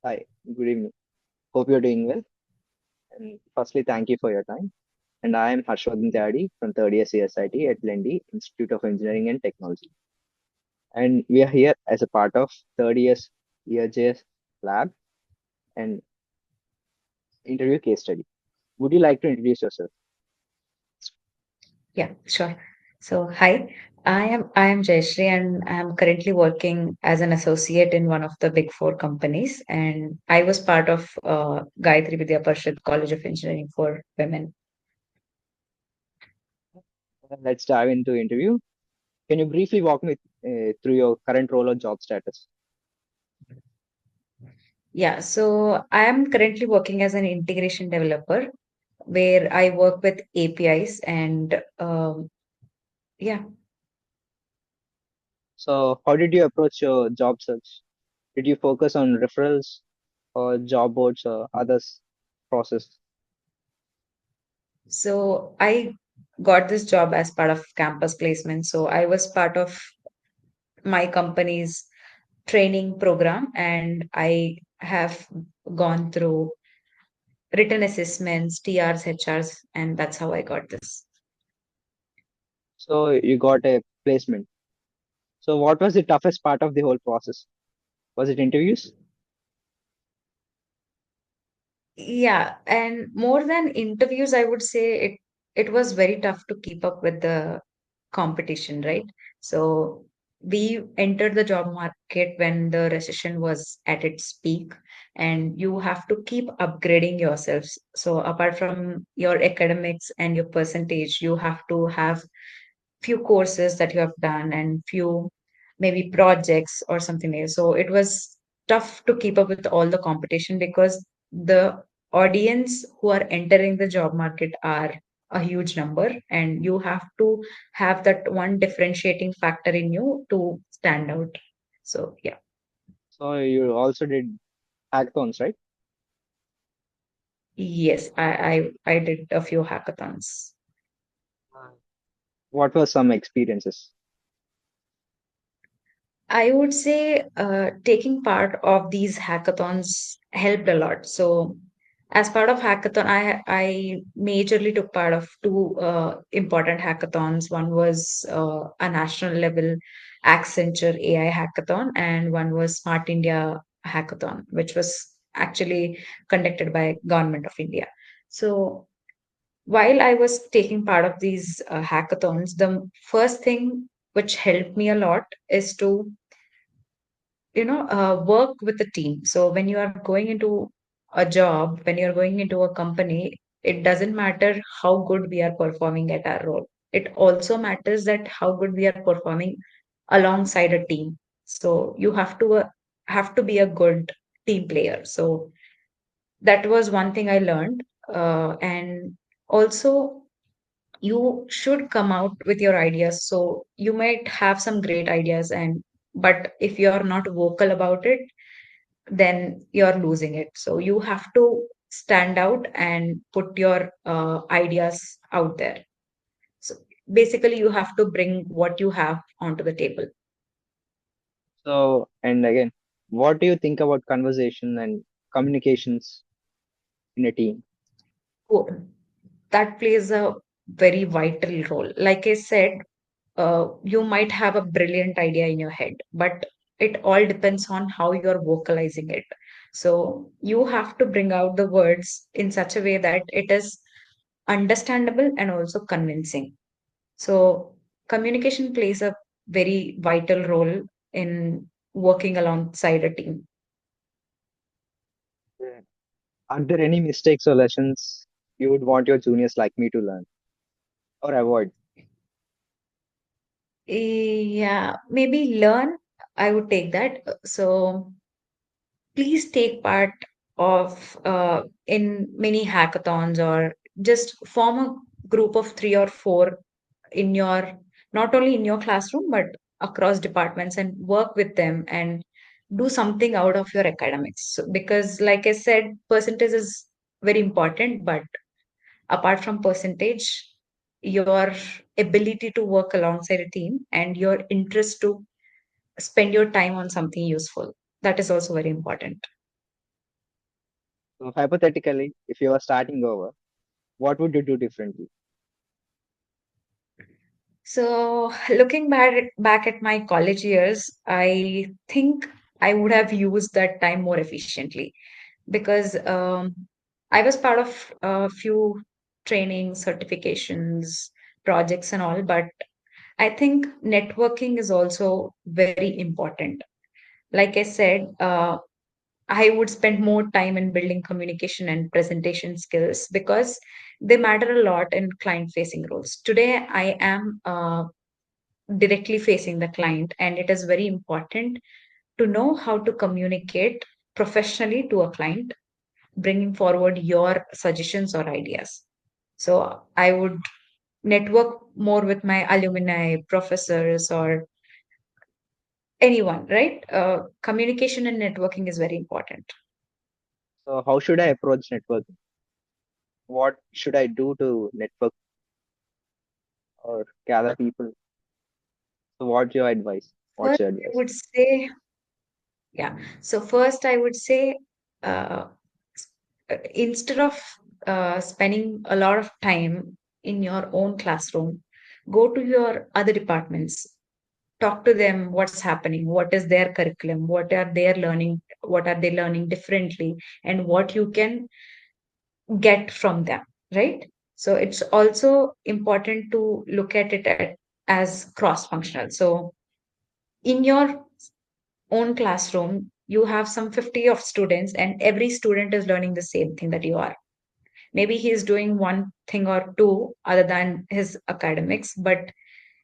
Hi, good evening. Hope you're doing well. And firstly, thank you for your time. And I am Harshvardhan Tyagi from third year CSIT at Lendi Institute of Engineering and Technology. And we are here as a part of third year's ESJS lab and interview case study. Would you like to introduce yourself? Yeah, sure. So, hi, I am Jayashree, and I'm currently working as an associate in one of the big four companies. And I was part of Gayatri Vidya Parishad College of Engineering for Women. Let's dive into interview. Can you briefly walk me through your current role or job status? Yeah, so I am currently working as an integration developer where I work with APIs and yeah. So, how did you approach your job search? Did you focus on referrals or job boards or others process? So I got this job as part of campus placement. So I was part of my company's training program and I have gone through written assessments, TRs, HRs, and that's how I got this. So, you got a placement. So, what was the toughest part of the whole process? Was it interviews? Yeah, and more than interviews, I would say it was very tough to keep up with the competition, right? So we entered the job market when the recession was at its peak, and you have to keep upgrading yourselves. So apart from your academics and your percentage, you have to have few courses that you have done and few maybe projects or something like that. So it was tough to keep up with all the competition because the audience who are entering the job market are a huge number and you have to have that one differentiating factor in you to stand out. So yeah. So, you also did hackathons, right? Yes, I did a few hackathons. What were some experiences? I would say taking part of these hackathons helped a lot. So, as part of hackathon, I majorly took part of two important hackathons. One was a national level Accenture AI hackathon, and one was Smart India hackathon, which was actually conducted by Government of India. So, while I was taking part of these hackathons, the first thing which helped me a lot is to work with a team. So when you are going into a job, when you're going into a company, it doesn't matter how good we are performing at our role. It also matters that how good we are performing alongside a team. So you have to be a good team player. So that was one thing I learned. And also you should come out with your ideas. So you might have some great ideas, and but if you're not vocal about it, then you're losing it. So you have to stand out and put your ideas out there. So basically, you have to bring what you have onto the table. So, and again, what do you think about conversation and communications in a team? Oh, that plays a very vital role. Like I said, you might have a brilliant idea in your head, but it all depends on how you're vocalizing it. So you have to bring out the words in such a way that it is understandable and also convincing. So communication plays a very vital role in working alongside a team. Yeah. Are there any mistakes or lessons you would want your juniors like me to learn or avoid? Yeah, maybe learn. I would take that. So please take part of in many hackathons or just form a group of three or four in your not only in your classroom but across departments and work with them and do something out of your academics. So, because like I said, percentage is very important, but apart from percentage, your ability to work alongside a team and your interest to spend your time on something useful, that is also very important. So hypothetically, if you are starting over, what would you do differently? So, looking back at my college years, I think I would have used that time more efficiently because I was part of a few training certifications, projects, and all. But I think networking is also very important. Like I said, I would spend more time in building communication and presentation skills because they matter a lot in client facing roles. Today, I am directly facing the client, and it is very important to know how to communicate professionally to a client, bringing forward your suggestions or ideas. So, I would network more with my alumni, professors, or anyone, right? Communication and networking is very important. So how should I approach networking? What should I do to network or gather people? So what's your advice? What's First, your I advice? would say, yeah. So first, I would say, uh, instead of spending a lot of time in your own classroom, go to your other departments, talk to them what's happening, what is their curriculum, what are they learning differently, and what you can get from them, right? So it's also important to look at as cross functional. So in your own classroom, you have some 50 of students, and every student is learning the same thing that you are. Maybe he is doing one thing or two other than his academics, but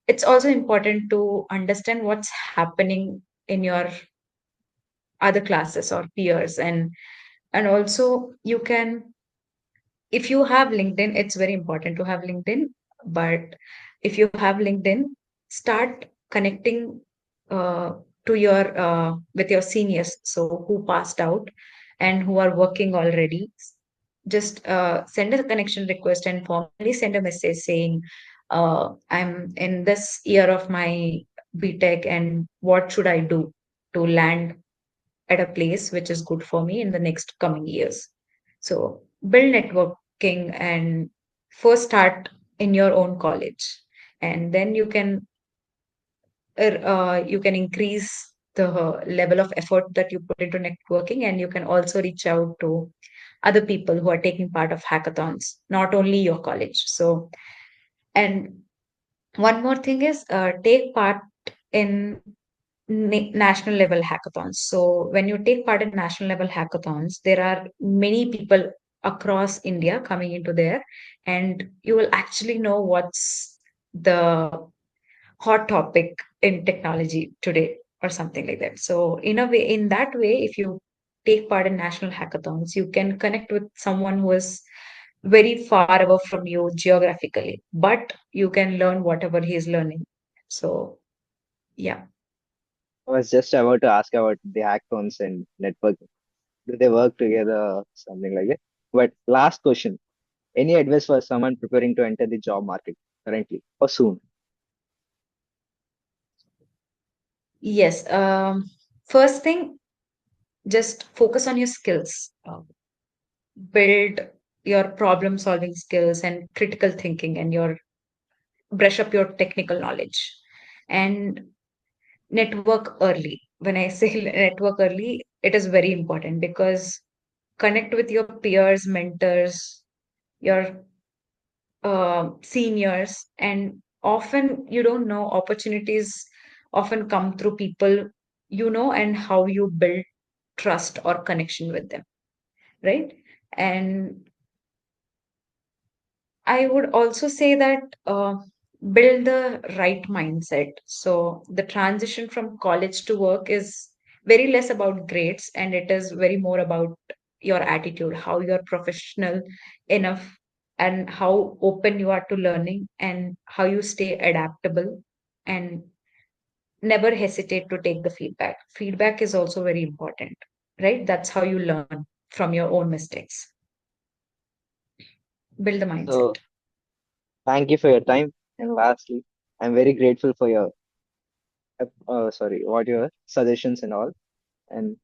it's also important to understand what's happening in your other classes or peers. And also you can, if you have LinkedIn, it's very important to have LinkedIn. But if you have LinkedIn, start connecting uh, to your with your seniors, so who passed out and who are working already. Just send a connection request and formally send a message saying, I'm in this year of my BTech, and what should I do to land at a place which is good for me in the next coming years. So build networking and first start in your own college, and then you can increase the level of effort that you put into networking, and you can also reach out to other people who are taking part of hackathons, not only your college. So, and one more thing is take part in national level hackathons. So when you take part in national level hackathons, there are many people across India coming into there, and you will actually know what's the hot topic in technology today or something like that. So in that way, if you take part in national hackathons, you can connect with someone who is very far away from you geographically, but you can learn whatever he is learning. So yeah. I was just about to ask about the hackathons and networking. Do they work together? Something like that. But last question. Any advice for someone preparing to enter the job market currently or soon? Yes. First thing, just focus on your skills. Build your problem solving skills and critical thinking, and your brush up your technical knowledge. And network early. When I say network early, it is very important because connect with your peers, mentors, your seniors, and often you don't know, opportunities often come through people and how you build trust or connection with them, right? And I would also say that build the right mindset. So the transition from college to work is very less about grades, and it is very more about your attitude, how you're professional enough, and how open you are to learning, and how you stay adaptable, and never hesitate to take the feedback. Feedback is also very important, right? That's how you learn from your own mistakes. Build the mindset. So thank you for your time. And lastly, I'm very grateful for your what your suggestions and all. And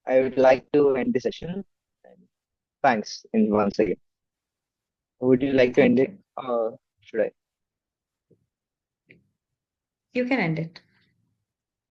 I would like to end the session. Thanks in once again. Would you like to end Thank it? you. Should I? You can end it.